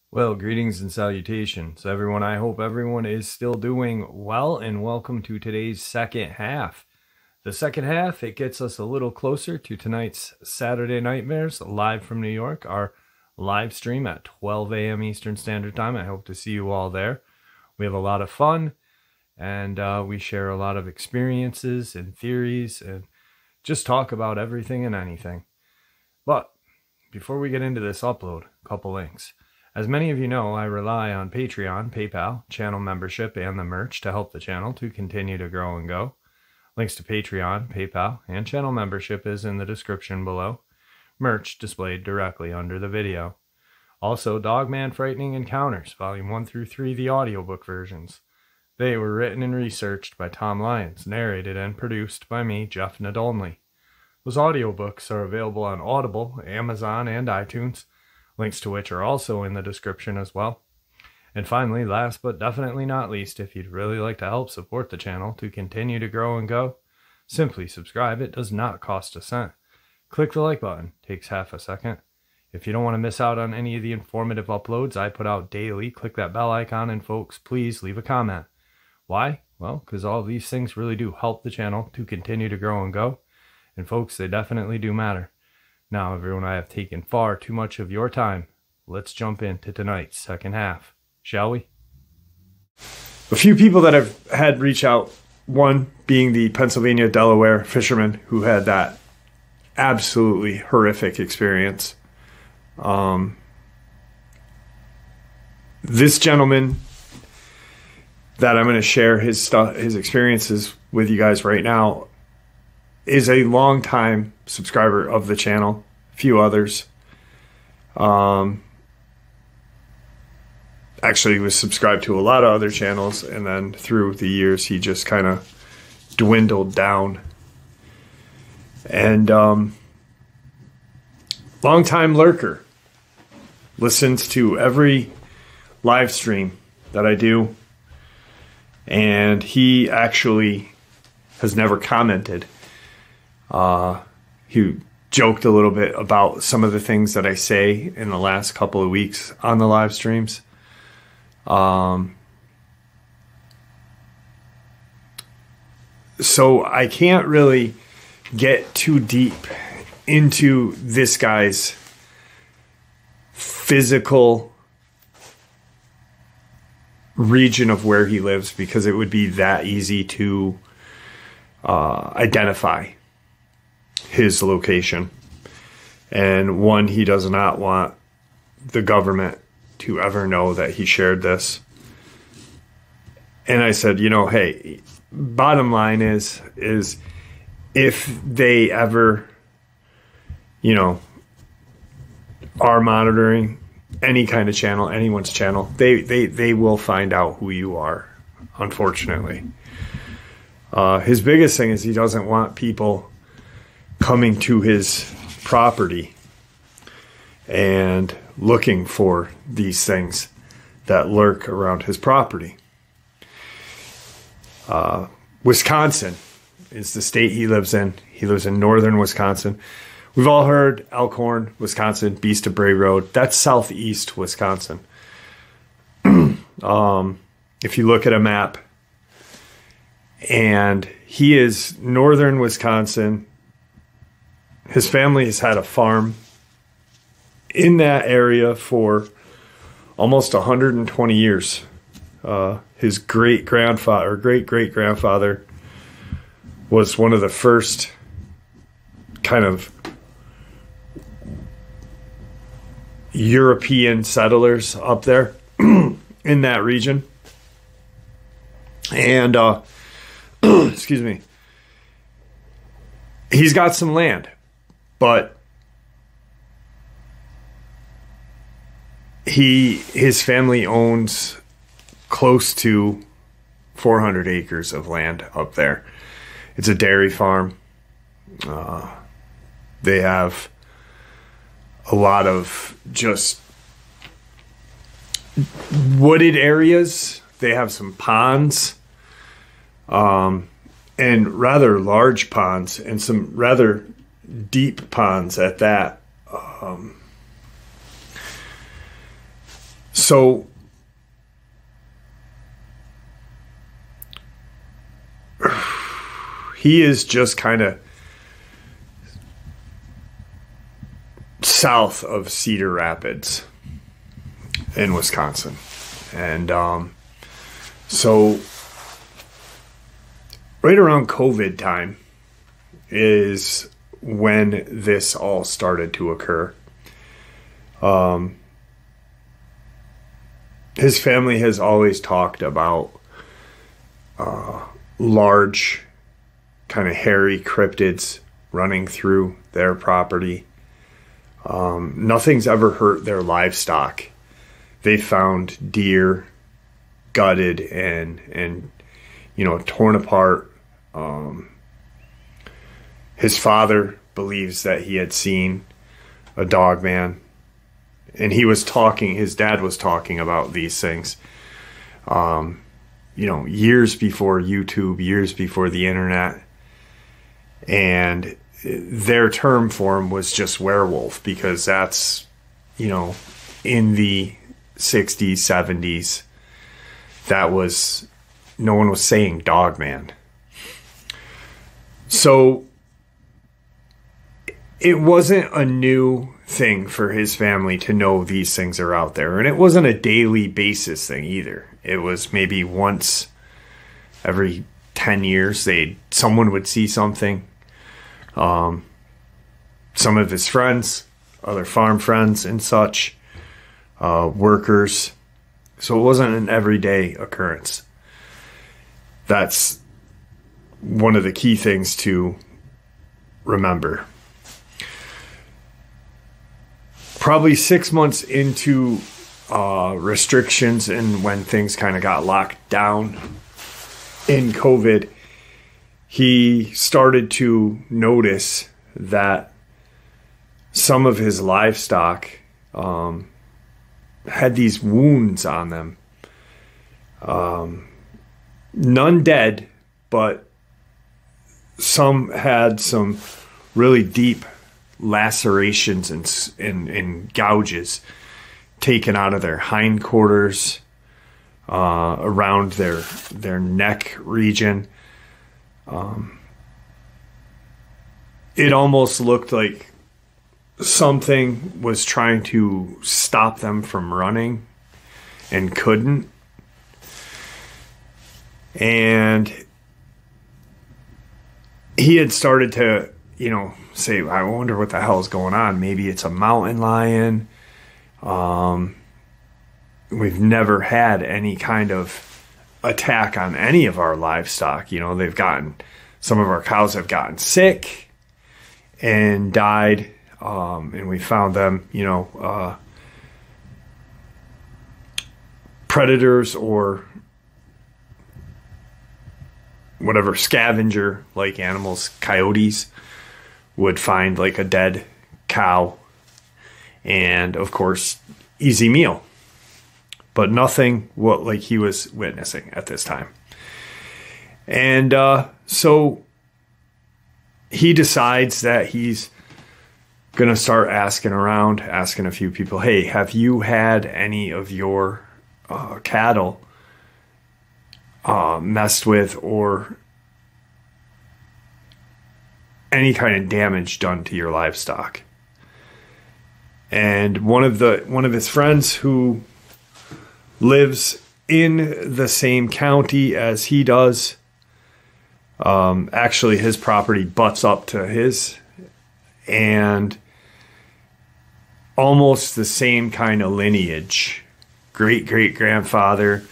Well, greetings and salutations, everyone. I hope everyone is still doing well, and welcome to today's second half. The second half, it gets us a little closer to tonight's Saturday Nightmares, live from New York, our live stream at 12 a.m. Eastern Standard Time. I hope to see you all there. We have a lot of fun, and we share a lot of experiences and theories, and just talk about everything and anything. But before we get into this upload, a couple links. As many of you know, I rely on Patreon, PayPal, channel membership, and the merch to help the channel to continue to grow and go. Links to Patreon, PayPal, and channel membership is in the description below. Merch displayed directly under the video. Also, Dogman Frightening Encounters, Volume 1 through 3, the audiobook versions. They were written and researched by Tom Lyons, narrated and produced by me, Jeff Nadolny. Those audiobooks are available on Audible, Amazon, and iTunes, links to which are also in the description as well. And finally, last but definitely not least, if you'd really like to help support the channel to continue to grow and go, simply subscribe. It does not cost a cent. Click the like button. Takes half a second. If you don't want to miss out on any of the informative uploads I put out daily, click that bell icon, and folks, please leave a comment. Why? Well, because all of these things really do help the channel to continue to grow and go. And folks, they definitely do matter. Now, everyone, I have taken far too much of your time. Let's jump into tonight's second half, shall we? A few people that I've had reach out, one being the Pennsylvania Delaware fisherman who had that absolutely horrific experience. This gentleman that I'm going to share his experiences with you guys right now is a longtime subscriber of the channel. A few others. Actually was subscribed to a lot of other channels, and then through the years he just kind of dwindled down. And longtime lurker. Listens to every live stream that I do. And he actually has never commented. He joked a little bit about some of the things that I say in the last couple of weeks on the live streams. So I can't really get too deep into this guy's physical region of where he lives, because it would be that easy to identify his location. And one, he does not want the government to ever know that he shared this. And I said, you know, hey, bottom line is if they ever, you know, are monitoring any kind of channel, anyone's channel, they will find out who you are, unfortunately. His biggest thing is he doesn't want people coming to his property and looking for these things that lurk around his property. Wisconsin is the state he lives in. He lives in northern Wisconsin. We've all heard Elkhorn, Wisconsin, Beast of Bray Road. That's southeast Wisconsin. If you look at a map, and he is northern Wisconsin. His family has had a farm in that area for almost 120 years. His great-grandfather or great-great-grandfather was one of the first kind of European settlers up there in that region. And, excuse me, he's got some land, but his family owns close to 400 acres of land up there. It's a dairy farm. They have a lot of just wooded areas. They have some ponds. and rather large ponds, and some rather deep ponds at that. So he is just kind of south of Cedar Rapids in Wisconsin. And so right around COVID time is when this all started to occur. His family has always talked about large, kind of hairy cryptids running through their property. Nothing's ever hurt their livestock. They found deer gutted and torn apart. His father believes that he had seen a dog man, and his dad was talking about these things, years before YouTube, years before the internet. And their term for him was just werewolf, because that's, in the 60s, 70s, no one was saying dog man. So it wasn't a new thing for his family to know these things are out there. And it wasn't a daily basis thing either. It was maybe once every 10 years someone would see something. Some of his friends, other farm friends and such, workers. So it wasn't an everyday occurrence. That's one of the key things to remember. Probably 6 months into restrictions and when things kind of got locked down in COVID, he started to notice that some of his livestock had these wounds on them. None dead, but some had some really deep lacerations and gouges taken out of their hindquarters, around their neck region. It almost looked like something was trying to stop them from running and couldn't. And he had started to, say, I wonder what the hell is going on. Maybe it's a mountain lion. We've never had any kind of attack on any of our livestock. Some of our cows have gotten sick and died. And we found them, predators or whatever scavenger like animals, coyotes, would find like a dead cow, and of course easy meal, but nothing what like he was witnessing at this time. And so he decides that he's gonna start asking a few people, hey, have you had any of your cattle messed with or any kind of damage done to your livestock? And one of his friends who lives in the same county as he does, actually his property butts up to his, and almost the same kind of lineage, great-great-grandfather,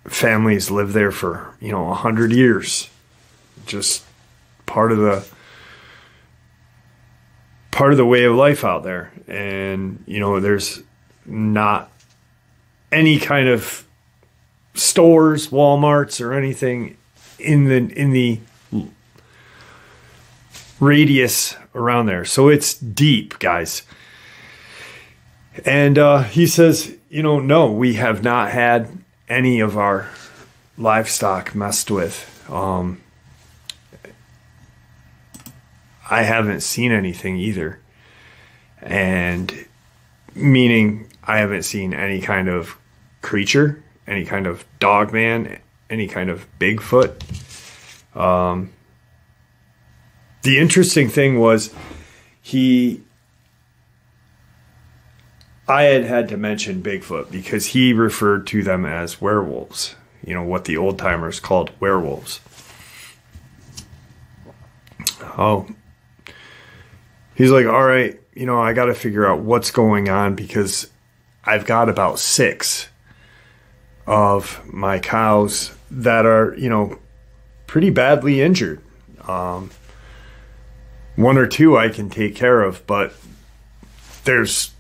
families lived there for 100 years, just part of the way of life out there. And there's not any kind of stores, Walmarts, or anything in the radius around there, so it's deep, guys. And he says, no, we have not had any of our livestock messed with. I haven't seen anything either. And meaning I haven't seen any kind of creature, any kind of dog man, any kind of Bigfoot. The interesting thing was I had to mention Bigfoot because he referred to them as werewolves, you know, what the old timers called werewolves. Oh, he's like, all right, you know, I got to figure out what's going on because I've got about 6 of my cows that are, you know, pretty badly injured. 1 or 2 I can take care of, but there's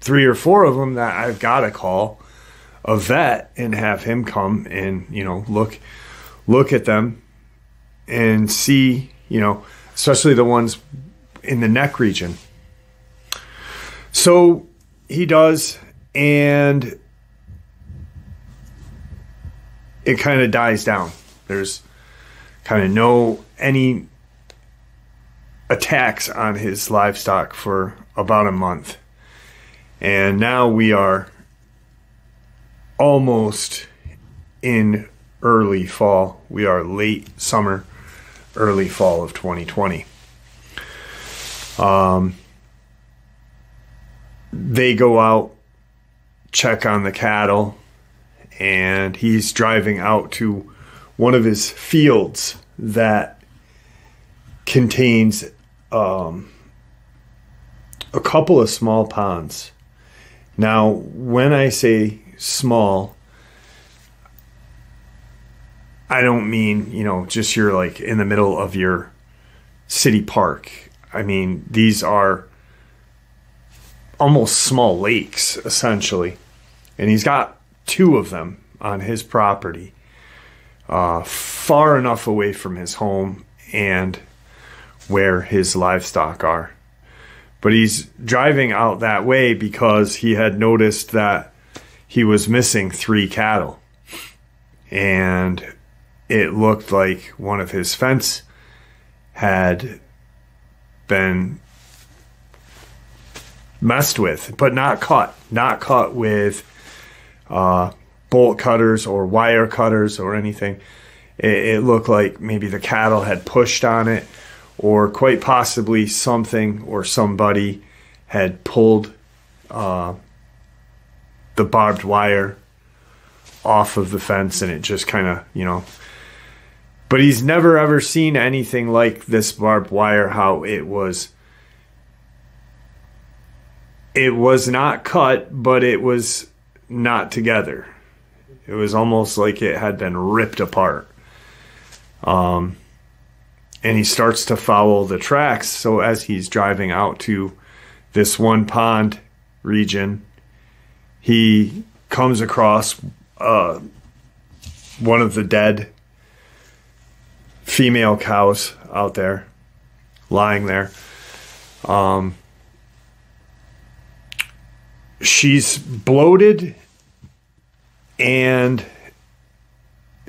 3 or 4 of them that I've got to call a vet and have him come and, you know, look at them and see, you know, especially the ones in the neck region. So he does, and it kind of dies down. There's kind of any attacks on his livestock for about a month. And now we are almost in early fall. We are late summer, early fall of 2020. They go out, check on the cattle, and he's driving out to one of his fields that contains a couple of small ponds. Now, when I say small, I don't mean, you know, just you're like in the middle of your city park. I mean, these are almost small lakes, essentially. And he's got 2 of them on his property, far enough away from his home and where his livestock are. But he's driving out that way because he had noticed that he was missing 3 cattle. And it looked like one of his fence had been messed with, but not cut with bolt cutters or wire cutters or anything. It looked like maybe the cattle had pushed on it, or quite possibly something or somebody had pulled the barbed wire off of the fence, and it just kind of, you know. But he's never ever seen anything like this barbed wire, how it was not cut, but it was not together. It was almost like it had been ripped apart. And he starts to follow the tracks. So as he's driving out to this one pond region, he comes across one of the dead female cows out there, lying there. She's bloated, and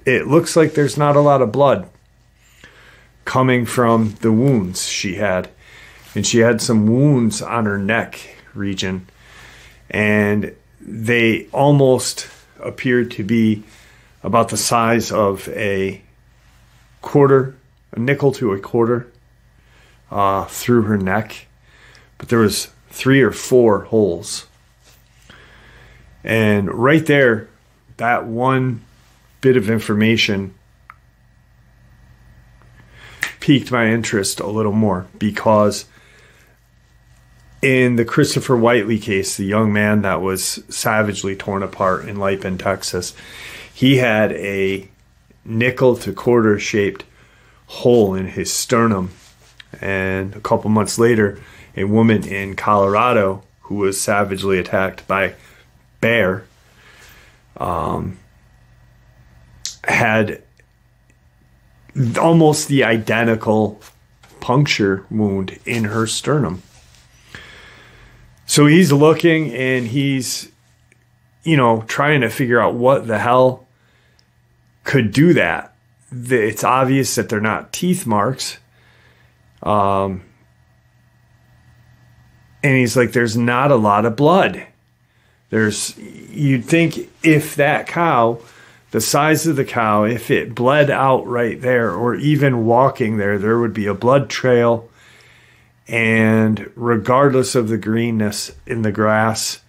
it looks like there's not a lot of blood coming from the wounds she had. And she had some wounds on her neck region, and they almost appeared to be about the size of a nickel to a quarter through her neck. But there was 3 or 4 holes. And right there, that one bit of information piqued my interest a little more, because in the Christopher Whiteley case, the young man that was savagely torn apart in Lipin, Texas, he had a nickel to quarter shaped hole in his sternum. And a couple months later, a woman in Colorado who was savagely attacked by bear had almost the identical puncture wound in her sternum. So he's looking, and he's, you know, trying to figure out what the hell could do that. It's obvious that they're not teeth marks. And he's like, there's not a lot of blood. You'd think if that cow, the size of the cow, if it bled out right there, or even walking there would be a blood trail. And regardless of the greenness in the grass,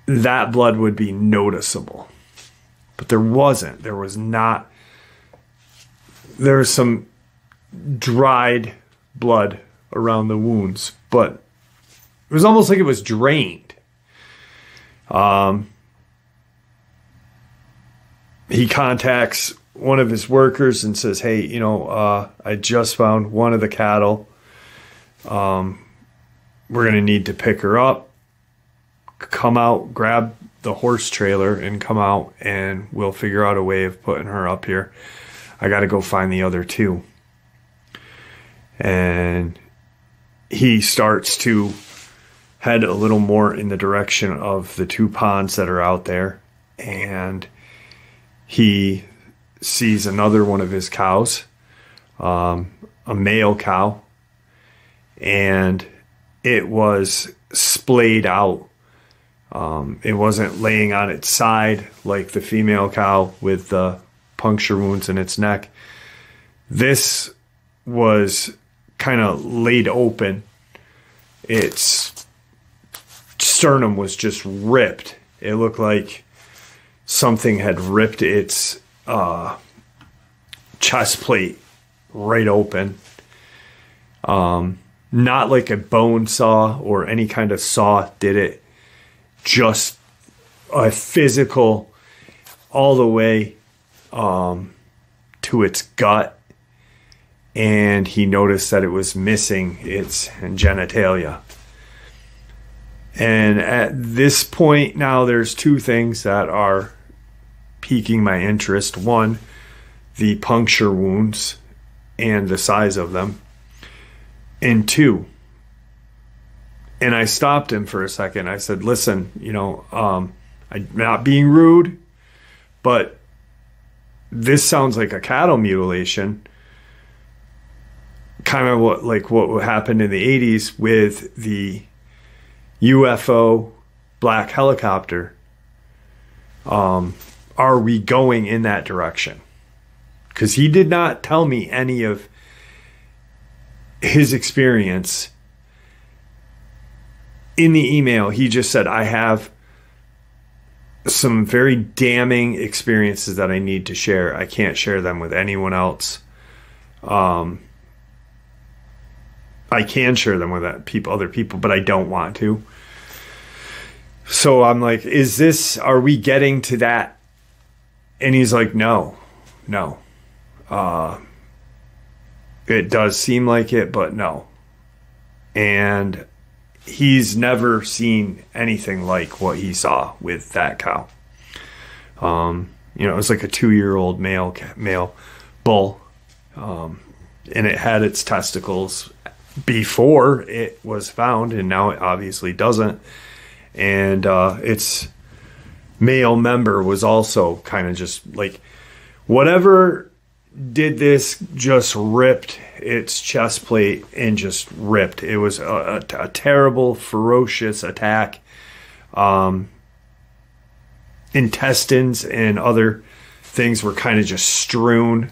that blood would be noticeable. But there wasn't. There was not. There was some dried blood around the wounds, but it was almost like it was drained. He contacts one of his workers and says, hey, I just found one of the cattle. We're going to need to pick her up. Come out, grab the horse trailer and come out, and we'll figure out a way of putting her up here. I got to go find the other two. And he starts to head a little more in the direction of the two ponds that are out there. And he sees another one of his cows, a male cow, and it was splayed out. It wasn't laying on its side like the female cow with the puncture wounds in its neck. This was kind of laid open. Its sternum was just ripped. It looked like something had ripped its chest plate right open. Not like a bone saw or any kind of saw did it. Just a physical all the way to its gut. And he noticed that it was missing its genitalia. And at this point now, there's two things that are piquing my interest. One, the puncture wounds and the size of them. And two, and I stopped him for a second. I said, listen, I'm not being rude, but this sounds like a cattle mutilation. Kind of what happened in the 80s with the UFO black helicopter. Are we going in that direction? Because he did not tell me any of his experience in the email. He just said, I have some very damning experiences that I need to share. I can't share them with anyone else. I can share them with other people, but I don't want to. So I'm like, are we getting to that? And he's like, no. It does seem like it, but no. And he's never seen anything like what he saw with that cow. It was like a 2-year-old male bull. And it had its testicles before it was found, and now it obviously doesn't. And its male member was also kind of just like, whatever did this just ripped its chest plate and just ripped. It was a terrible, ferocious attack. Intestines and other things were kind of just strewn,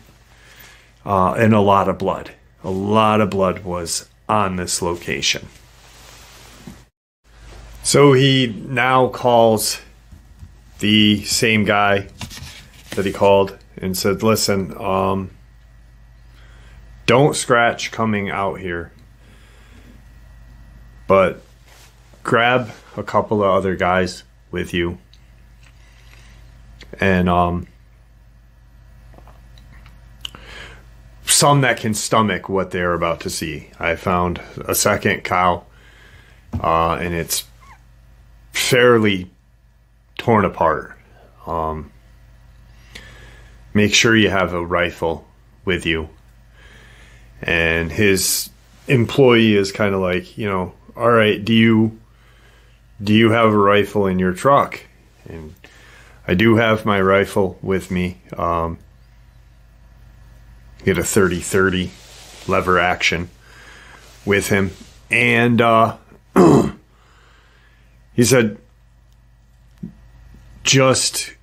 and a lot of blood. A lot of blood was on this location. So he now calls the same guy that he called and said, listen, don't scratch coming out here, but grab a couple of other guys with you, and some that can stomach what they're about to see. I found a second cow, and it's fairly torn apart. Make sure you have a rifle with you. And his employee is kind of like, all right, do you have a rifle in your truck? And I do have my rifle with me. Get a 30-30 lever action with him. And he said, just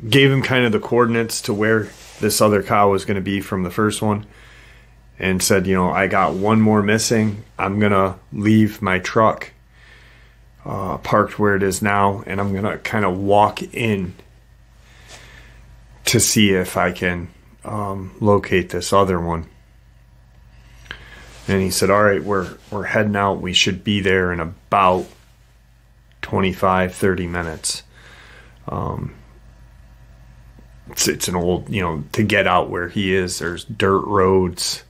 gave him kind of the coordinates to where this other cow was going to be from the first one. And said, you know, I got one more missing. I'm going to leave my truck parked where it is now, and I'm going to kind of walk in to see if I can locate this other one. And he said, all right, we're heading out. We should be there in about 25-30 minutes. It's an old, you know, to get out where he is, there's dirt roads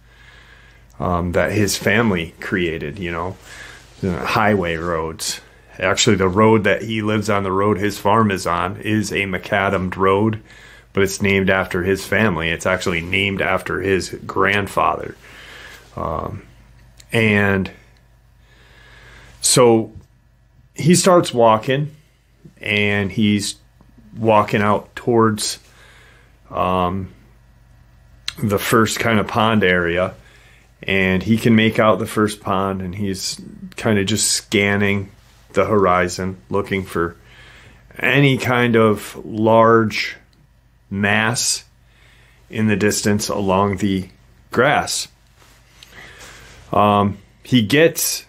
that his family created, you know, highway roads. Actually, the road that he lives on, the road his farm is on, is a macadamed road, but it's named after his family. It's actually named after his grandfather. And so he starts walking, and he's walking out towards the first kind of pond area. And he can make out the first pond, and he's kind of just scanning the horizon, looking for any kind of large mass in the distance along the grass. He gets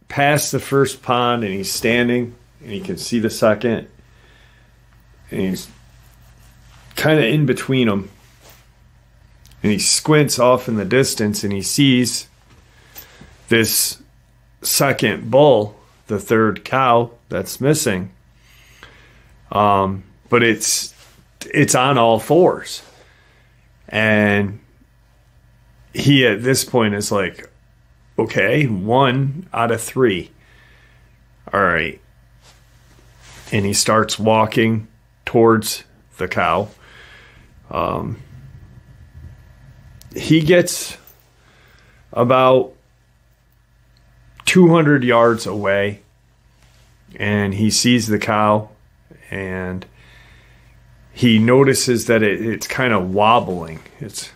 past the first pond, and he's standing, and he can see the second, and he's kind of in between them. And he squints off in the distance, and he sees this second bull, the third cow that's missing. But it's on all fours. And he at this point is like, okay, 1 out of 3. All right. And he starts walking towards the cow. He gets about 200 yards away, and he sees the cow, and he notices that it's kind of wobbling. It's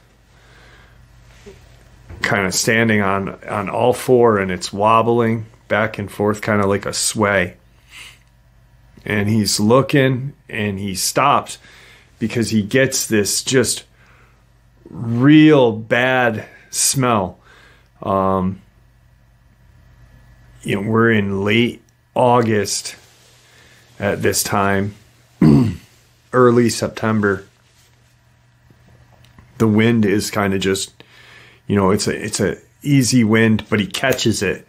kind of standing on all four, and it's wobbling back and forth, kind of like a sway. And he's looking, and he stops because he gets this just real bad smell. You know, we're in late August at this time, early September. The wind is kind of just, you know, it's a easy wind, but he catches it,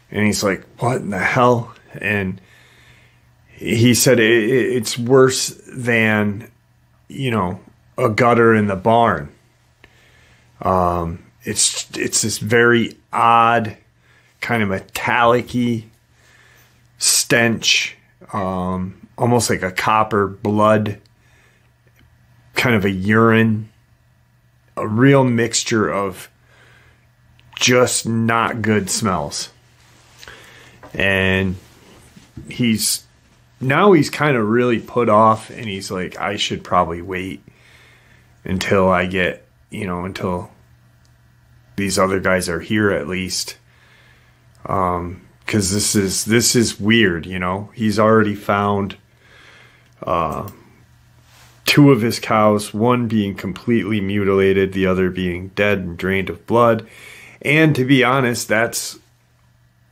and he's like, what in the hell? And he said it's worse than, you know, a gutter in the barn. It's this very odd, kind of metallic-y stench, almost like a copper blood, kind of a urine, a real mixture of just not good smells. And he's kind of really put off, and he's like, I should probably wait until I get, you know, until these other guys are here at least. Because this is weird, you know. He's already found 2 of his cows, one being completely mutilated, the other being dead and drained of blood. And to be honest, that's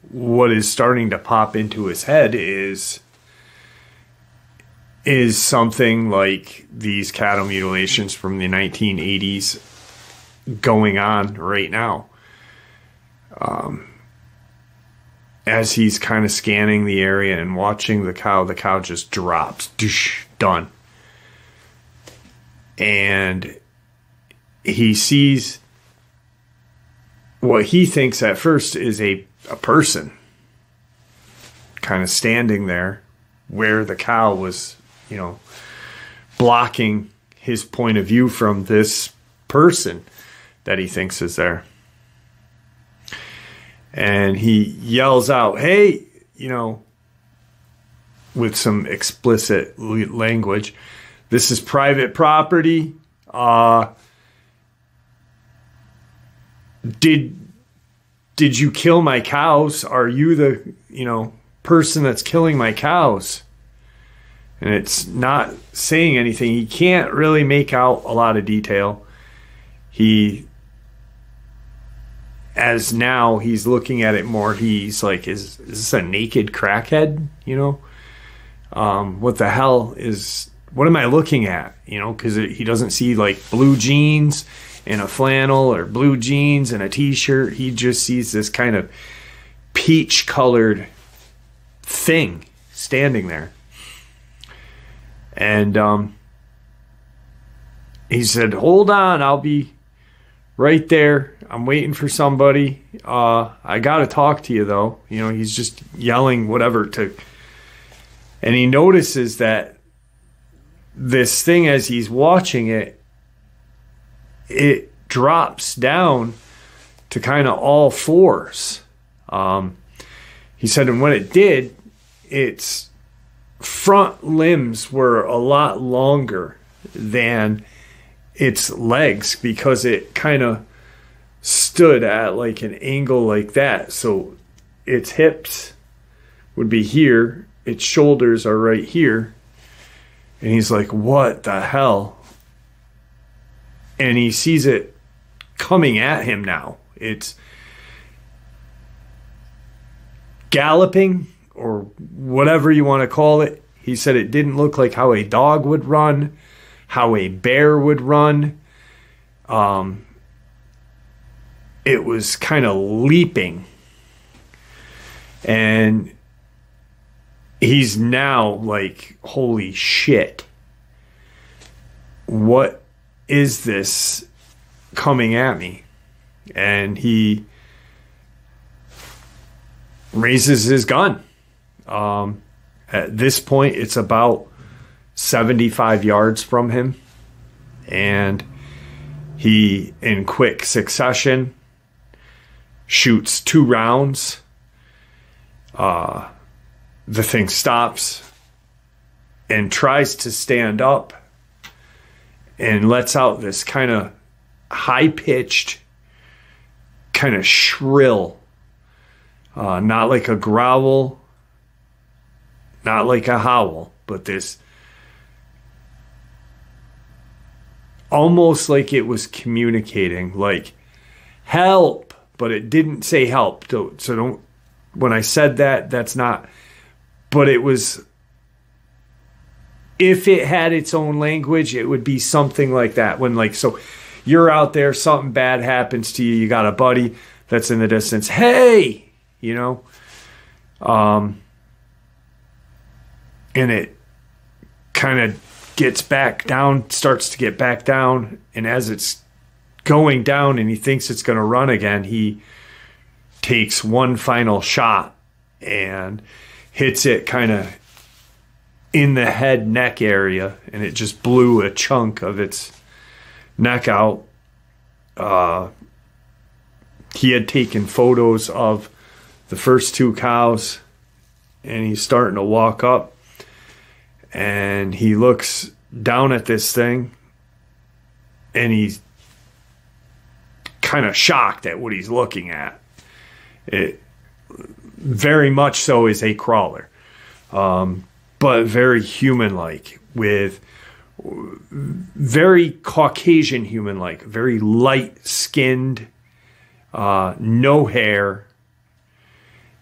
what is starting to pop into his head is something like these cattle mutilations from the 1980s going on right now. As he's kind of scanning the area and watching the cow just drops. Done. And he sees what he thinks at first is a person kind of standing there where the cow was, you know, blocking his point of view from this person that he thinks is there. And he yells out, hey, you know, with some explicit language. This is private property. Did you kill my cows? Are you the, person that's killing my cows? And it's not saying anything. He can't really make out a lot of detail. As now he's looking at it more, he's like, is this a naked crackhead? What the hell what am I looking at? Because he doesn't see like blue jeans and a flannel or blue jeans and a t-shirt. He just sees this kind of peach colored thing standing there. And he said, hold on, I'll be right there. I'm waiting for somebody. I got to talk to you, though. He's just yelling whatever and he notices that this thing, as he's watching it, it drops down to kind of all fours. He said, and when it did, its front limbs were a lot longer than its legs, because it kind of stood at like an angle like that. So its hips would be here, its shoulders are right here. And he's like, what the hell? And he sees it coming at him now. It's galloping, or whatever you want to call it. He said it didn't look like how a dog would run, how a bear would run. It was kind of leaping. And he's now like, holy shit. What is this coming at me? And he raises his gun. At this point, it's about 75 yards from him. And he, in quick succession, shoots 2 rounds. The thing stops and tries to stand up and lets out this kind of high-pitched, kind of shrill, not like a growl, not like a howl, but this almost like it was communicating, like help, but it didn't say help. So don't, when I said that, that's not, but it was, if it had its own language, it would be something like that. When like, so you're out there, something bad happens to you, you got a buddy that's in the distance, hey, and it kind of gets back down, starts to get back down, and as it's going down and he thinks it's going to run again, he takes one final shot and hits it kind of in the head neck area, and it just blew a chunk of its neck out. He had taken photos of the first 2 cows, and he's starting to walk up, and he looks down at this thing, and he's kind of shocked at what he's looking at. It very much so is a crawler, but very human-like, with very Caucasian human-like, very light-skinned, no hair,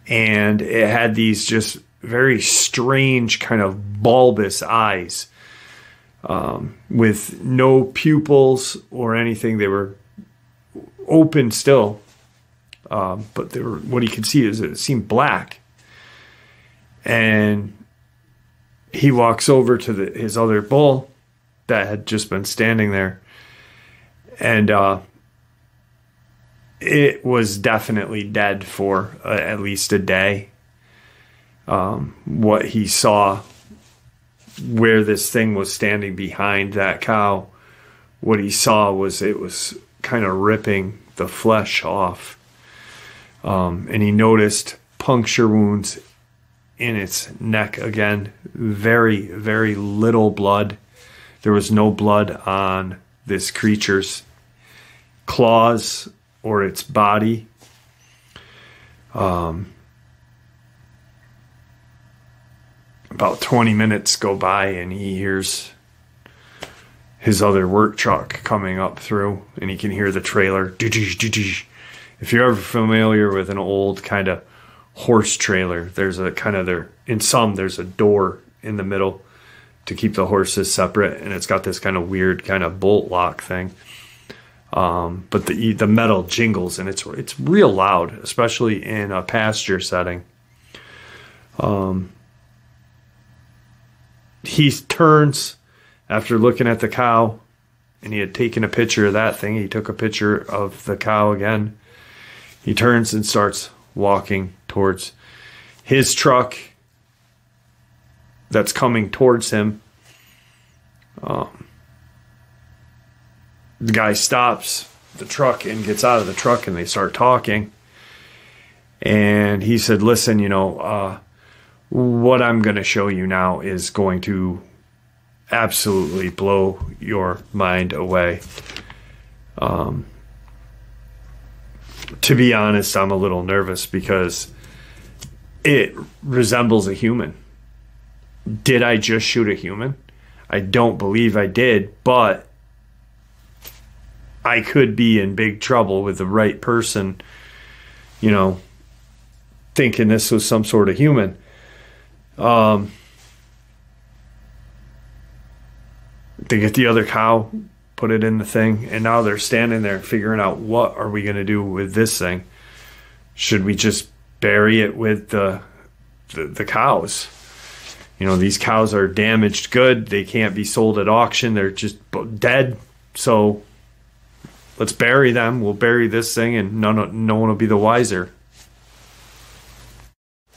and it had these just very strange kind of bulbous eyes, with no pupils or anything. They were open still, but they were, what he could see is it seemed black. And he walks over to his other bull that had just been standing there, and it was definitely dead for at least a day. What he saw, where this thing was standing behind that cow, what he saw was it was kind of ripping the flesh off. And he noticed puncture wounds in its neck again. Very, very little blood. There was no blood on this creature's claws or its body. About 20 minutes go by and he hears his other work truck coming up through, and he can hear the trailer. If you're ever familiar with an old kind of horse trailer, there's a kind of there's a door in the middle to keep the horses separate, and it's got this kind of weird kind of bolt lock thing. But the metal jingles, and it's real loud, especially in a pasture setting. He turns after looking at the cow, and he had taken a picture of that thing. He took a picture of the cow again. He turns and starts walking towards his truck that's coming towards him. The guy stops the truck and gets out of the truck, and they start talking. And he said, listen, what I'm going to show you now is going to absolutely blow your mind away. To be honest, I'm a little nervous because it resembles a human. Did I just shoot a human? I don't believe I did, but I could be in big trouble with the right person, thinking this was some sort of human. They get the other cow, put it in the thing, and now they're standing there figuring out, what are we going to do with this thing? Should we just bury it with the cows? These cows are damaged good. They can't be sold at auction. They're just dead. So let's bury them. We'll bury this thing, and no one will be the wiser.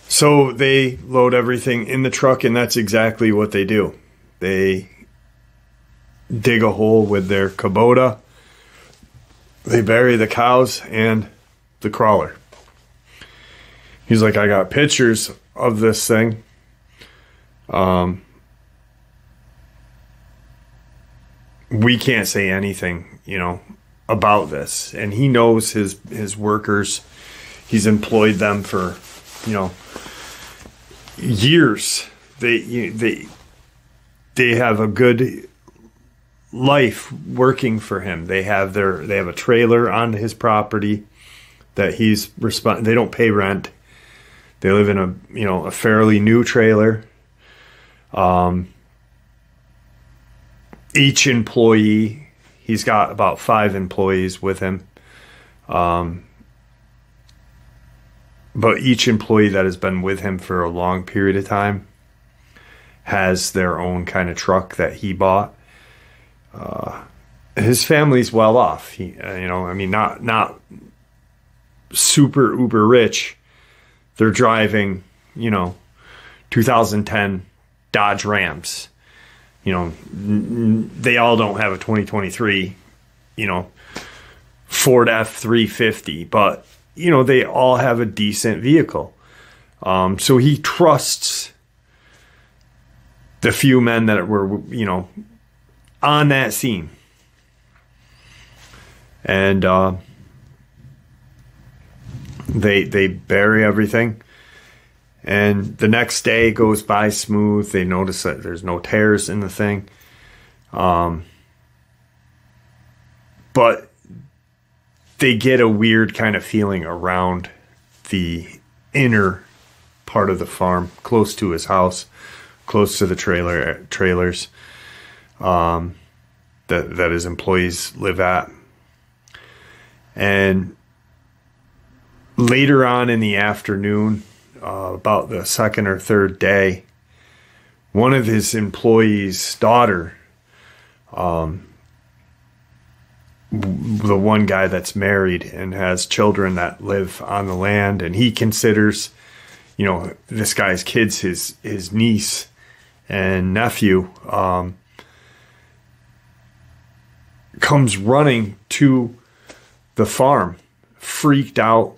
So they load everything in the truck, and that's exactly what they do. They dig a hole with their Kubota. They bury the cows and the crawler. He's like, I got pictures of this thing. We can't say anything, about this. And he knows his workers. He's employed them for, years. They have a good life working for him. They have a trailer on his property that they don't pay rent. They live in a fairly new trailer. Each employee, he's got about 5 employees with him. But each employee that has been with him for a long period of time has their own kind of truck that he bought. His family's well off. Not super uber rich. They're driving, 2010 Dodge Rams. They all don't have a 2023, Ford F-350, but they all have a decent vehicle. So he trusts the few men that were, on that scene. And they bury everything. And the next day goes by smooth. They notice that there's no tears in the thing. But they get a weird kind of feeling around the inner part of the farm, close to his house, close to the trailers that his employees live at. And later on in the afternoon, about the second or third day, one of his employees' daughter, the one guy that's married and has children that live on the land, and he considers, this guy's kids his niece and nephew, comes running to the farm, freaked out.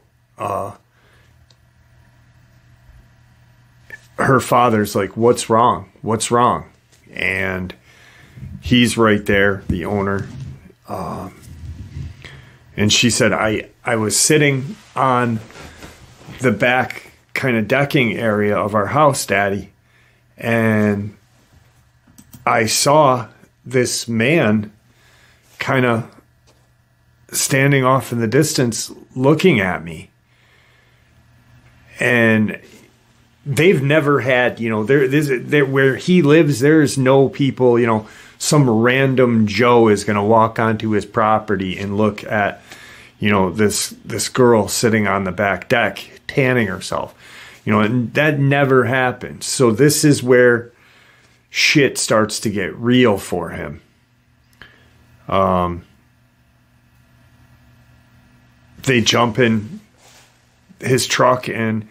her father's like, what's wrong? What's wrong? And he's right there, the owner. And she said, I was sitting on the back kind of decking area of our house, Daddy, and I saw this man kind of standing off in the distance looking at me. And they've never had, where he lives, there's no people, some random Joe is going to walk onto his property and look at, this girl sitting on the back deck tanning herself, and that never happens. So this is where shit starts to get real for him. They jump in his truck and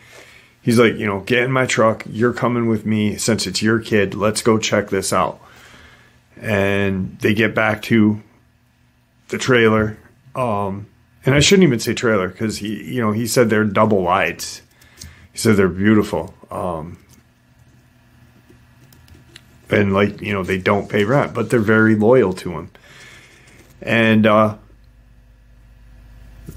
he's like, get in my truck. You're coming with me since it's your kid. Let's go check this out. And they get back to the trailer. And I shouldn't even say trailer because he said they're double wides. He said they're beautiful. And they don't pay rent, but they're very loyal to him. And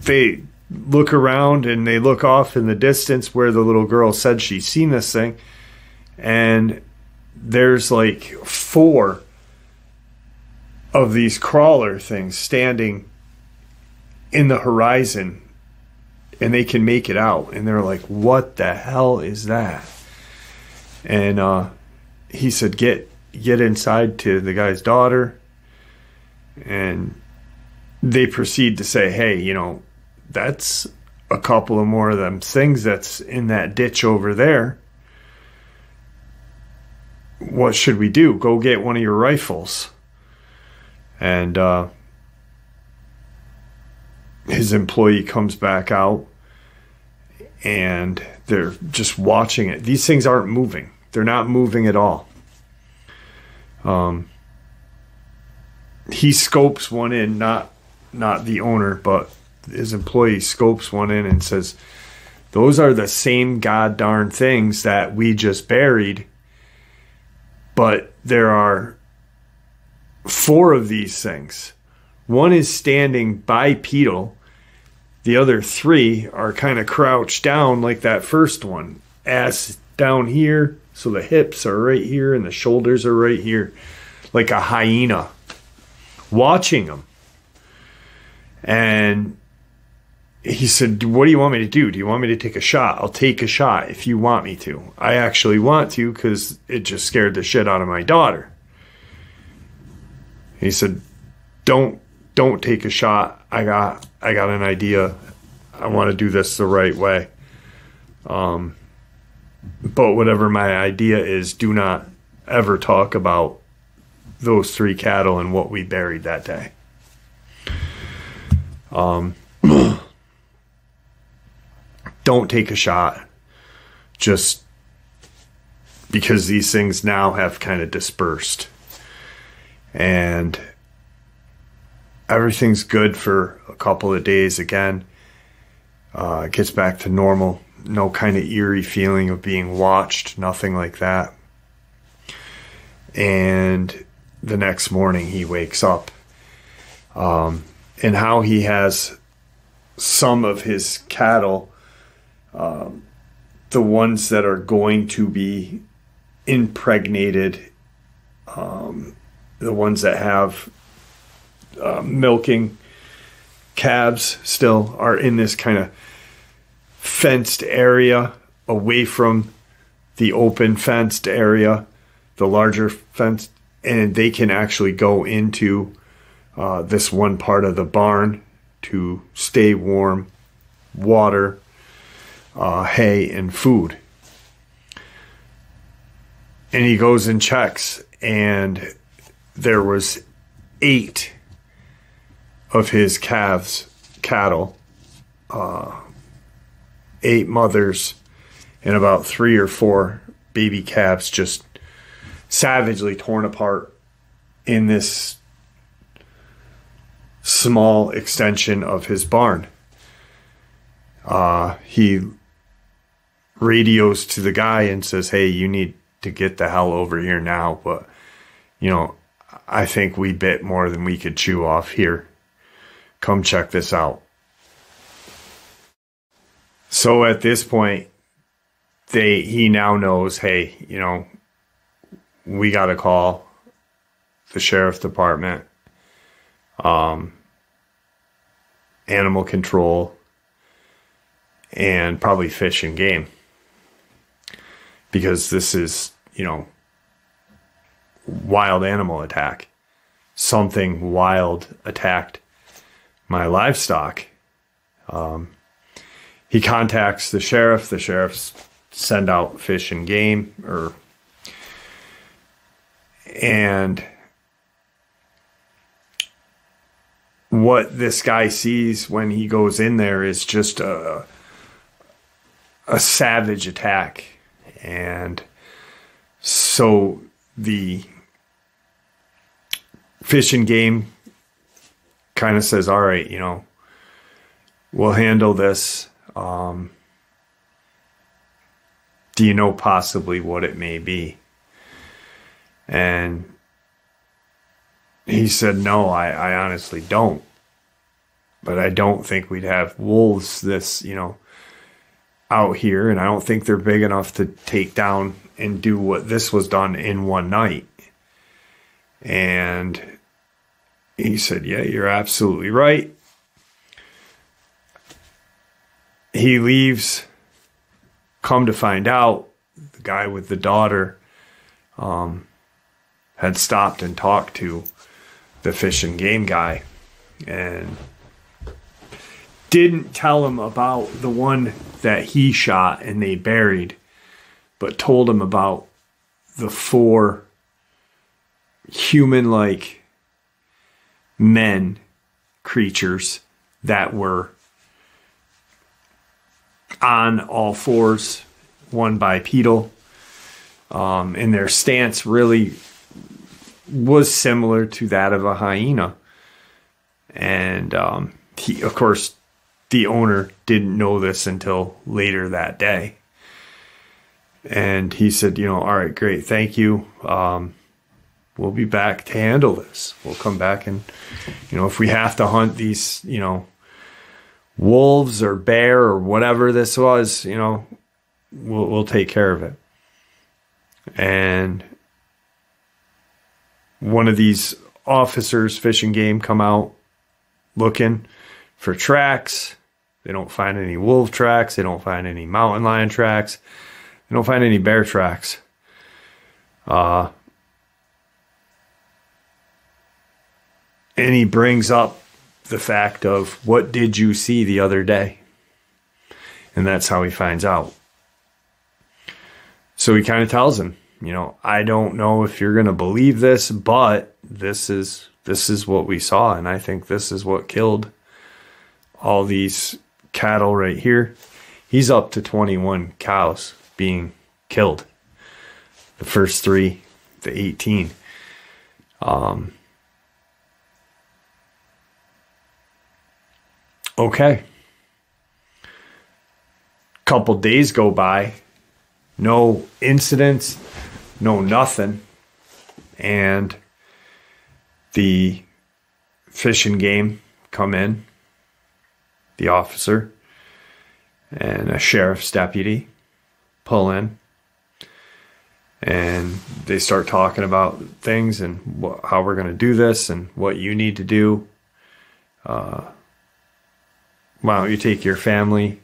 they look around and they look off in the distance where the little girl said she's seen this thing. And there's 4 of these crawler things standing in the horizon, and they can make it out. And they're like, what the hell is that? And he said, get inside to the guy's daughter. And they proceed to say, hey, that's a couple of more of them things that's in that ditch over there. What should we do? Go get one of your rifles. And his employee comes back out and they're just watching it. These things aren't moving. They're not moving at all. He scopes one in, not the owner, but his employee scopes one in and says, those are the same goddarn things that we just buried, but there are 4 of these things. One is standing bipedal. The other 3 are kind of crouched down like that first one. Ass down here, so the hips are right here and the shoulders are right here, like a hyena, watching them. And he said, what do you want me to do? Do you want me to take a shot? I'll take a shot if you want me to. I actually want to because it just scared the shit out of my daughter. He said, don't take a shot. I got an idea. I want to do this the right way. But whatever my idea is, do not ever talk about those 3 cattle and what we buried that day. Don't take a shot. Just because these things now have kind of dispersed. And everything's good for a couple of days again. It gets back to normal. No kind of eerie feeling of being watched. Nothing like that. And the next morning he wakes up. And how he has some of his cattle, the ones that are going to be impregnated, the ones that have milking calves still are in this kind of fenced area away from the open fenced area, the larger fence, and they can actually go into this one part of the barn to stay warm, water, hay, and food. And he goes and checks, and there was 8 of his cattle, 8 mothers, and about 3 or 4 baby calves just savagely torn apart in this small extension of his barn. He radios to the guy and says, hey, you need to get the hell over here now. But, you know, I think we bit more than we could chew off here. Come check this out. So at this point, he now knows, hey, you know, we got to call the sheriff's department, animal control, and probably Fish and Game. Because this is, you know, wild animal attack. Something wild attacked my livestock. He contacts the sheriff. The sheriffs send out Fish and Game, and what this guy sees when he goes in there is just a savage attack. And so the Fish and Game kind of says, all right, you know, we'll handle this. Do you know possibly what it may be? And he said, no, I honestly don't. But I don't think we'd have wolves this, you know, out here. And I don't think they're big enough to take down and do what this was done in one night. And he said, yeah, you're absolutely right. He leaves. Come to find out, the guy with the daughter had stopped and talked to the Fish and Game guy and didn't tell him about the one that he shot and they buried, but told him about the 4 human-like creatures that were on all fours, one bipedal, and their stance really was similar to that of a hyena. And he, of course, the owner didn't know this until later that day. And he said, you know, all right, great, thank you. We'll be back to handle this. We'll come back and, you know, if we have to hunt these, you know, wolves or bear or whatever this was, you know, we'll take care of it. And one of these officers, Fish and Game, come out looking for tracks. They don't find any wolf tracks. They don't find any mountain lion tracks. They don't find any bear tracks. And he brings up the fact of, what did you see the other day? And that's how he finds out. So he kind of tells him, you know, I don't know if you're going to believe this, but this is what we saw. And I think this is what killed all these cattle right here. He's up to 21 cows being killed. The first 3, the 18. Okay. Couple days go by. No incidents. No nothing. And the Fish and Game come in. The officer and a sheriff's deputy pull in. And they start talking about things and how we're going to do this and what you need to do. Why don't you take your family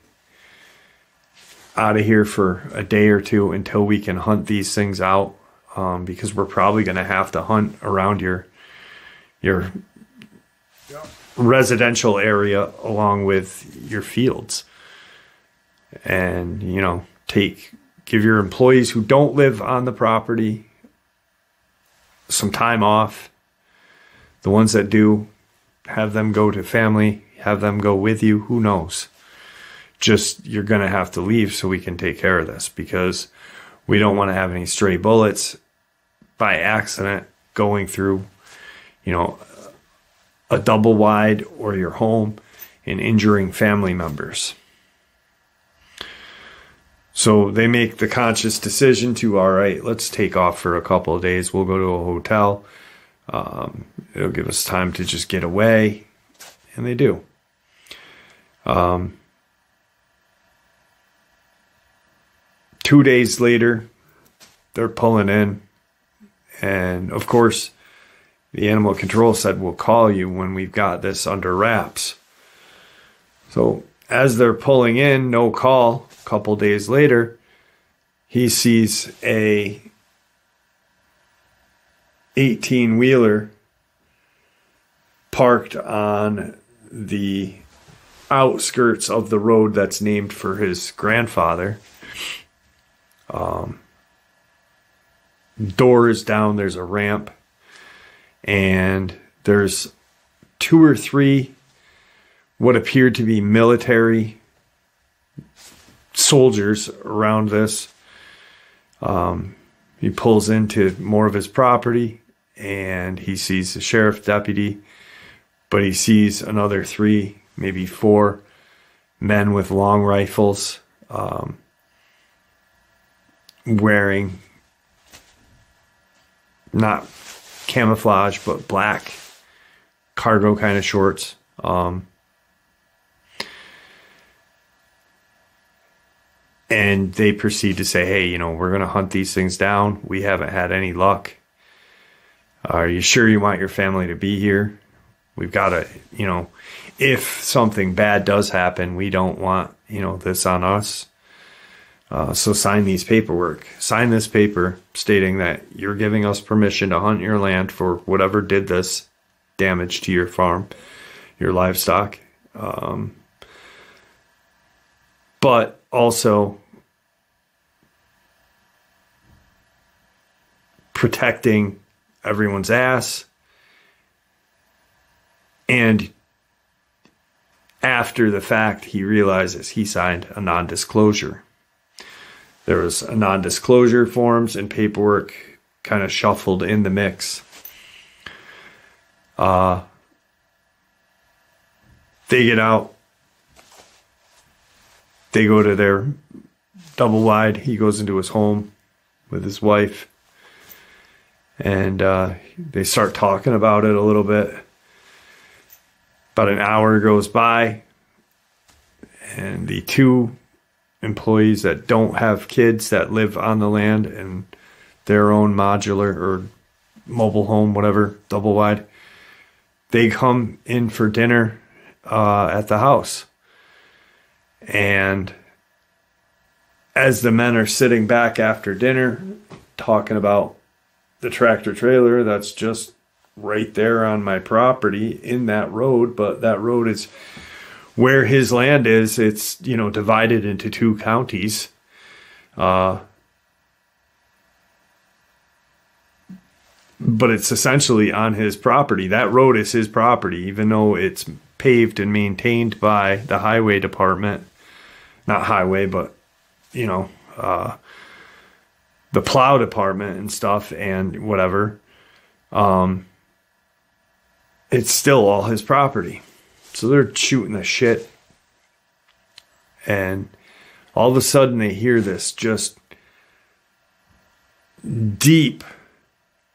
out of here for a day or two until we can hunt these things out, because we're probably going to have to hunt around your residential area along with your fields. And, you know, give your employees who don't live on the property some time off. The ones that do, have them go to family, have them go with you, who knows? Just, you're going to have to leave so we can take care of this, because we don't want to have any stray bullets by accident going through, you know, a double wide or your home and injuring family members. So they make the conscious decision to, all right, let's take off for a couple of days. We'll go to a hotel. It'll give us time to just get away. And they do. 2 days later, they're pulling in. And of course, the animal control said, we'll call you when we've got this under wraps. So as they're pulling in, no call, a couple days later, he sees a 18-wheeler parked on the outskirts of the road that's named for his grandfather. Door is down, there's a ramp, and there's 2 or 3 what appeared to be military soldiers around this. He pulls into more of his property and he sees the sheriff deputy, but he sees another 3, maybe 4 men with long rifles, wearing not camouflage, but black cargo kind of shorts. And they proceed to say, hey, we're going to hunt these things down. We haven't had any luck. Are you sure you want your family to be here? We've got to, if something bad does happen, we don't want, this on us. So sign these paperwork. Sign this paper stating that you're giving us permission to hunt your land for whatever did this damage to your farm, your livestock. But also protecting everyone's ass. And after the fact, he realizes he signed a non-disclosure. There was a non-disclosure forms and paperwork kind of shuffled in the mix. They get out. They go to their double wide. He goes into his home with his wife. And they start talking about it a little bit. About an hour goes by. And the 2 employees that don't have kids that live on the land and their own modular or mobile home, whatever, double wide, they come in for dinner at the house. And as the men are sitting back after dinner talking about the tractor trailer that's just right there on my property in that road, but that road is where his land is. It's, divided into 2 counties. But it's essentially on his property. That road is his property, even though it's paved and maintained by the highway department. Not highway, but, the plow department and stuff and whatever. It's still all his property. So they're shooting the shit. And all of a sudden they hear this just deep,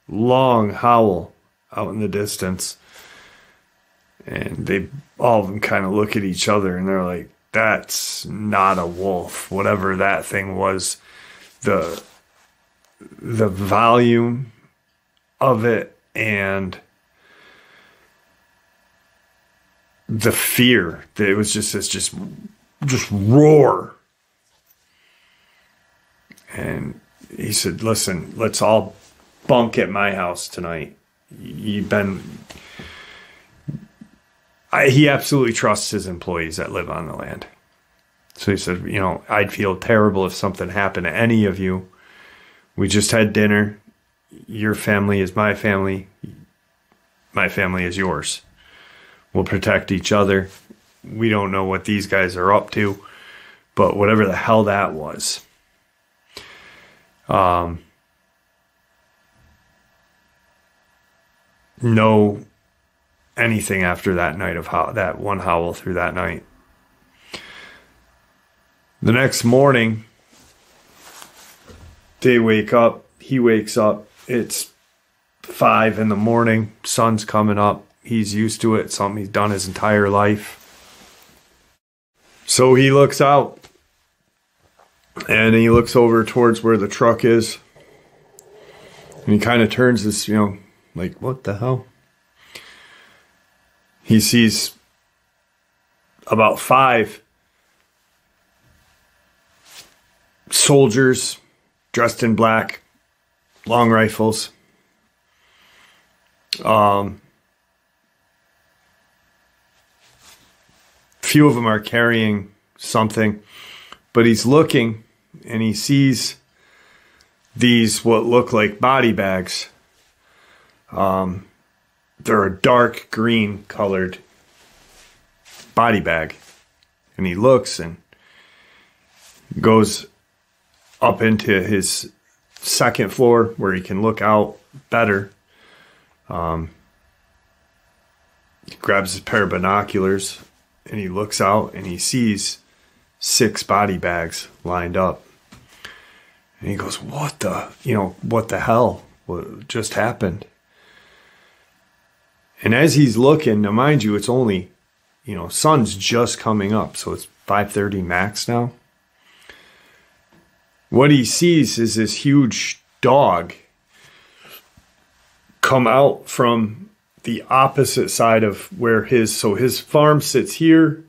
long howl out in the distance. And all of them kind of look at each other and they're like, that's not a wolf. Whatever that thing was, the volume of it and the fear that it was just roar. And he said, listen, let's all bunk at my house tonight. He absolutely trusts his employees that live on the land. So he said, I'd feel terrible if something happened to any of you. We just had dinner. Your family is my family. My family is yours. We'll protect each other. We don't know what these guys are up to, but whatever the hell that was. No anything after that night of that one howl through that night. The next morning, They wake up. He wakes up. It's 5 in the morning. Sun's coming up. He's used to it. Something he's done his entire life. So he looks out. And he looks over towards where the truck is. And he kind of turns this, like, what the hell? He sees about 5 soldiers dressed in black, long rifles. Few of them are carrying something, but he's looking and he sees these what look like body bags. They're a dark green colored body bag. And he looks and goes up into his second floor where he can look out better. He grabs a pair of binoculars and he looks out and he sees 6 body bags lined up. And he goes, what the hell? What just happened? And as he's looking, now mind you, it's only, sun's just coming up. So it's 5:30 max now. What he sees is this huge dog come out from the opposite side of where his farm sits here.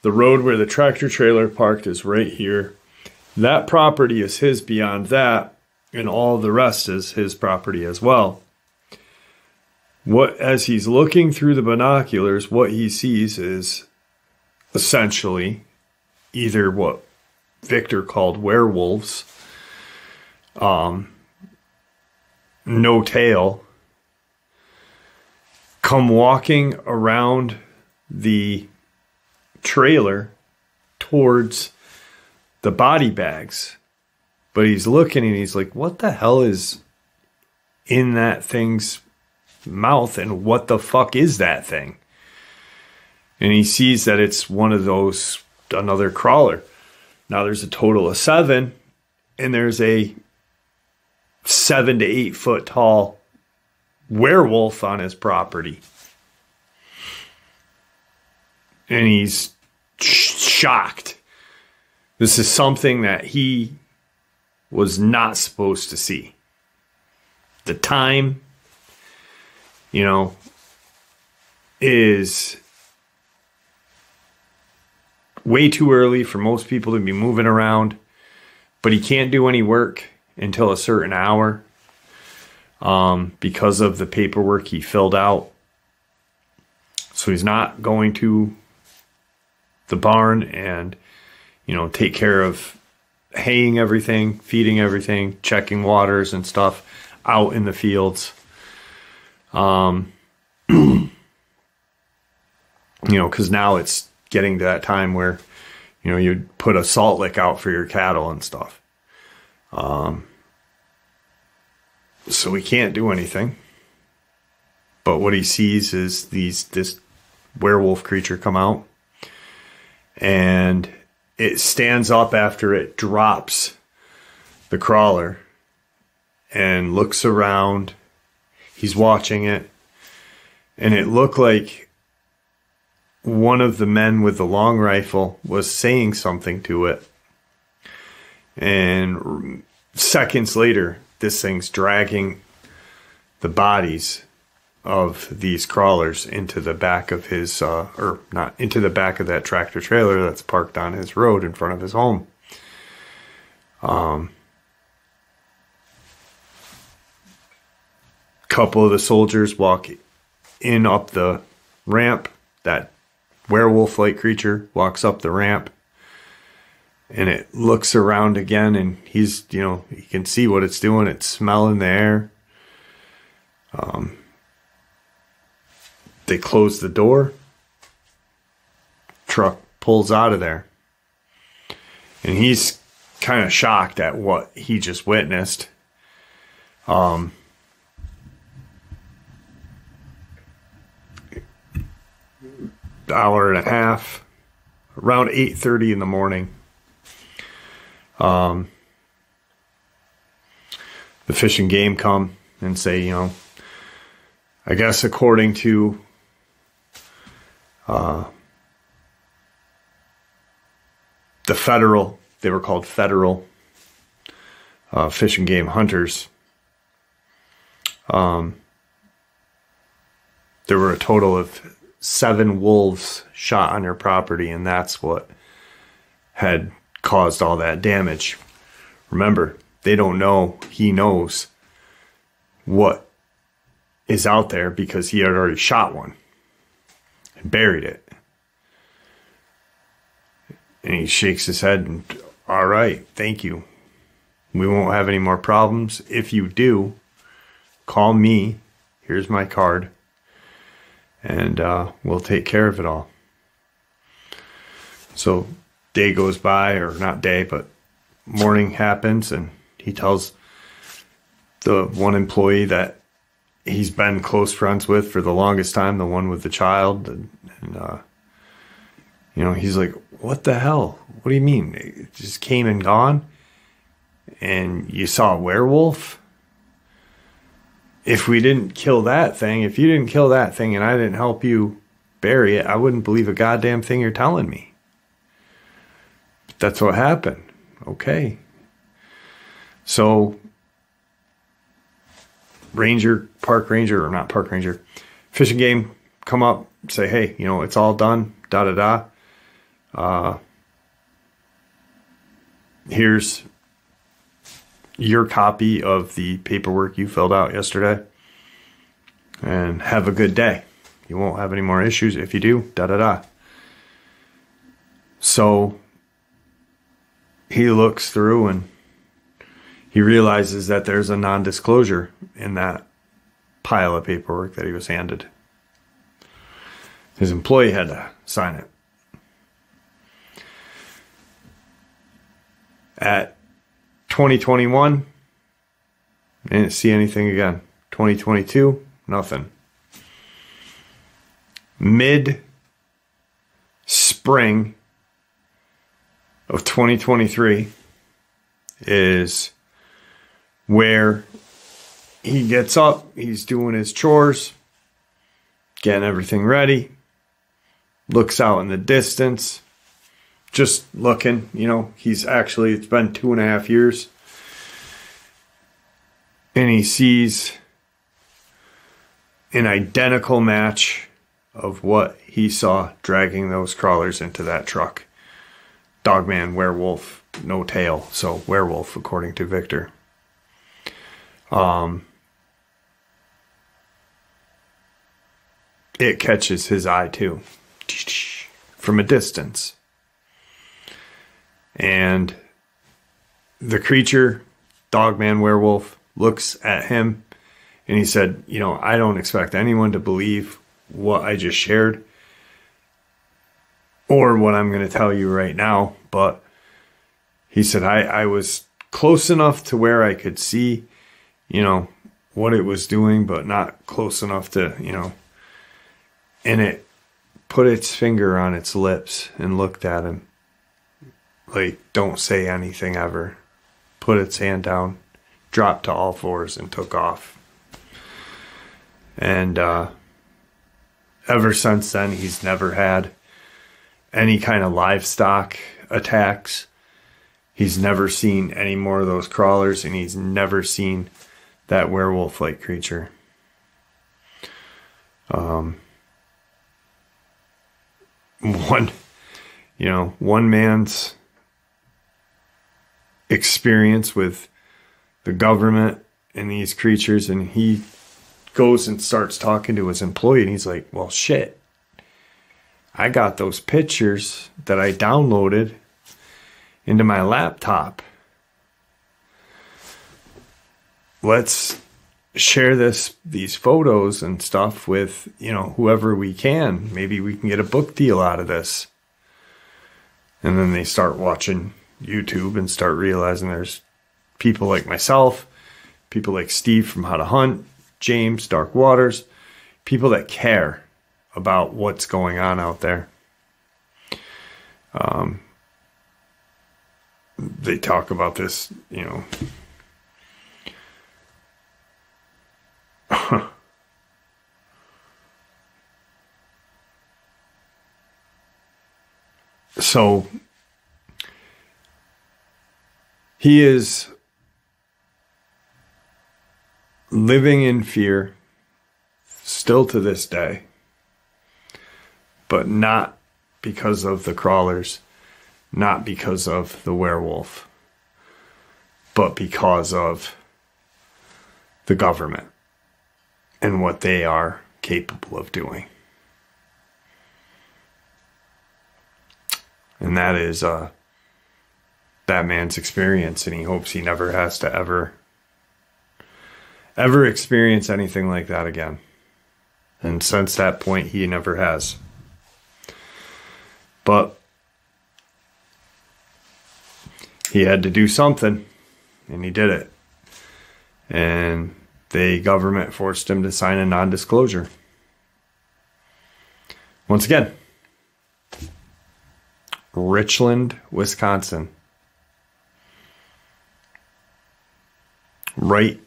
The road where the tractor trailer parked is right here. That property is his beyond that, and all the rest is his property as well. As he's looking through the binoculars, what he sees is essentially either what Victor called werewolves, no tail, come walking around the trailer towards the body bags. But he's looking and he's like, what the hell is in that thing's mouth, and what the fuck is that thing? And he sees that it's one of those, another crawler. Now there's a total of 7, and there's a 7 to 8 foot tall werewolf on his property. And he's shocked. This is something that he was not supposed to see. The time, is way too early for most people to be moving around, but he can't do any work until a certain hour because of the paperwork he filled out. So he's not going to the barn and, take care of haying everything, feeding everything, checking waters and stuff out in the fields. Because now it's getting to that time where, you'd put a salt lick out for your cattle and stuff. So he can't do anything. But what he sees is this werewolf creature come out, and it stands up after it drops the crawler and looks around. He's watching it, and it looked like one of the men with the long rifle was saying something to it. And seconds later, this thing's dragging the bodies of these crawlers into the back of his, or not into the back of that tractor trailer that's parked on his road in front of his home. Couple of the soldiers walk in up the ramp. That werewolf-like creature walks up the ramp, and it looks around again, and he's, you can see what it's doing. It's smelling the air. They close the door. Truck pulls out of there. And he's kind of shocked at what he just witnessed. Hour and a half, around 8:30 in the morning. the Fish and Game come and say, I guess according to the federal, they were called federal Fish and Game hunters, there were a total of 7 wolves shot on their property, and that's what had caused all that damage. Remember, they don't know. He knows what is out there because he had already shot one and buried it. And he shakes his head and, all right, thank you. We won't have any more problems. If you do, call me. Here's my card. And we'll take care of it all. So day goes by, or not day, but morning happens, and he tells the one employee that he's been close friends with for the longest time, the one with the child, and he's like, what the hell? What do you mean? It just came and gone? And you saw a werewolf? If we didn't kill that thing, if you didn't kill that thing and I didn't help you bury it, I wouldn't believe a goddamn thing you're telling me. But that's what happened. Okay. So park ranger, Fish and Game come up, say, hey, it's all done, here's your copy of the paperwork you filled out yesterday, and have a good day. You won't have any more issues. If you do, So he looks through and he realizes that there's a non-disclosure in that pile of paperwork that he was handed. His employee had to sign it. At 2021, didn't see anything again. 2022, nothing. Mid-spring of 2023 is where he gets up, he's doing his chores, getting everything ready, looks out in the distance, just looking, it's been 2.5 years, and he sees an identical match of what he saw dragging those crawlers into that truck. Dogman, werewolf, no tail, so werewolf according to Victor. It catches his eye too, from a distance. And the creature, Dogman werewolf, looks at him and he said, I don't expect anyone to believe what I just shared or what I'm going to tell you right now. But he said, I was close enough to where I could see, what it was doing, but not close enough to, and it put its finger on its lips and looked at him. Like, don't say anything ever. Put its hand down, dropped to all fours, and took off. And ever since then, he's never had any kind of livestock attacks. He's never seen any more of those crawlers, and he's never seen that werewolf-like creature. One man's experience with the government and these creatures, and he goes and starts talking to his employee, and he's like, well, shit, I got those pictures that I downloaded into my laptop. Let's share these photos and stuff with, whoever we can. Maybe we can get a book deal out of this. And then they start watching YouTube and start realizing there's people like myself, people like Steve from How to Hunt, James, Dark Waters, people that care about what's going on out there. They talk about this, So he is living in fear still to this day, but not because of the crawlers, not because of the werewolf, but because of the government and what they are capable of doing. And that is that man's experience, and he hopes he never has to ever experience anything like that again. And since that point, he never has. But he had to do something, and he did it. And the government forced him to sign a non-disclosure. Once again, Richland, Wisconsin. Right,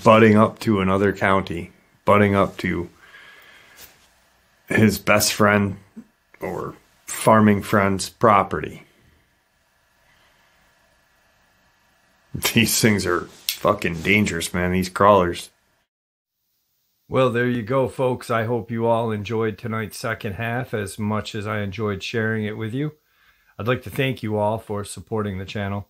butting up to another county, butting up to his best friend or farming friend's property. These things are fucking dangerous, man. These crawlers. Well, there you go, folks. I hope you all enjoyed tonight's second half as much as I enjoyed sharing it with you. I'd like to thank you all for supporting the channel.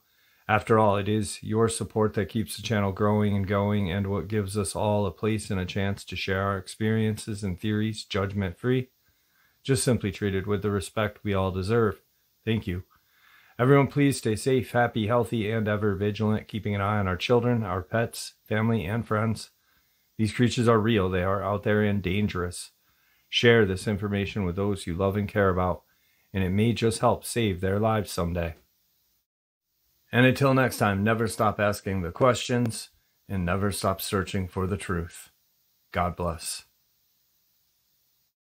After all, it is your support that keeps the channel growing and going, and what gives us all a place and a chance to share our experiences and theories judgment-free, just simply treated with the respect we all deserve. Thank you. Everyone, please stay safe, happy, healthy, and ever vigilant, keeping an eye on our children, our pets, family, and friends. These creatures are real. They are out there and dangerous. Share this information with those you love and care about, and it may just help save their lives someday. And until next time, never stop asking the questions and never stop searching for the truth. God bless.